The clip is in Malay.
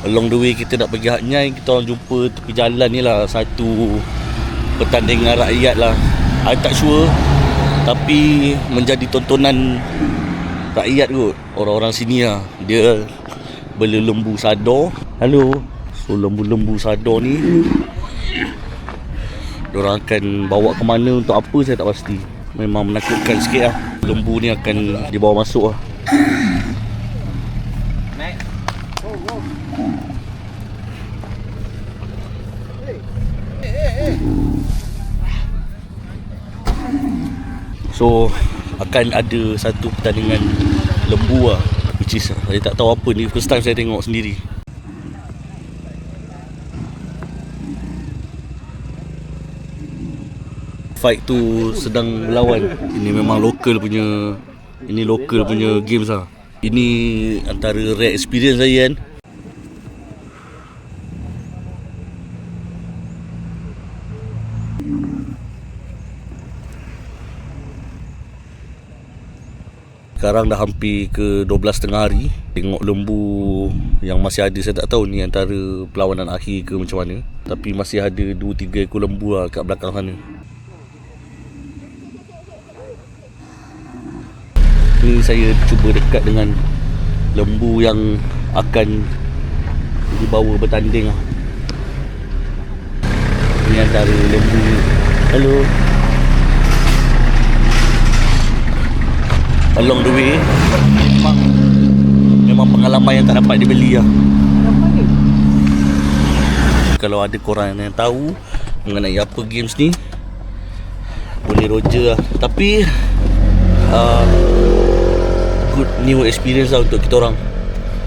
along the way kita nak pergi Hak Nyai, kita orang jumpa tepi jalan ni lah satu pertandingan rakyat lah. I tak sure, tapi menjadi tontonan rakyat kot. Orang-orang sini lah, dia bela lembu sadar. Halo. So lembu-lembu sadar ni diorang akan bawa ke mana, untuk apa saya tak pasti. Memang menakutkan sikit lah. Lembu ni akan dibawa masuk lah. So akan ada satu pertandingan lembu lah, which is saya tak tahu apa ni, first time saya tengok sendiri. Fight tu sedang melawan. Ini memang local punya, ini local punya games lah. Ini antara rare experience saya kan. Sekarang dah hampir ke 12 tengah hari. Tengok lembu yang masih ada, saya tak tahu ni antara perlawanan akhir ke macam mana, tapi masih ada 2-3 ekor lembu lah kat belakang sana. Ni saya cuba dekat dengan lembu yang akan dibawa bertanding lah. Ni antara lembu ni. Hello. Along the way, memang pengalaman yang tak dapat dibeli lah. Kalau ada korang yang tahu mengenai apa games ni, boleh roger lah. Tapi good new experience lah untuk kita orang.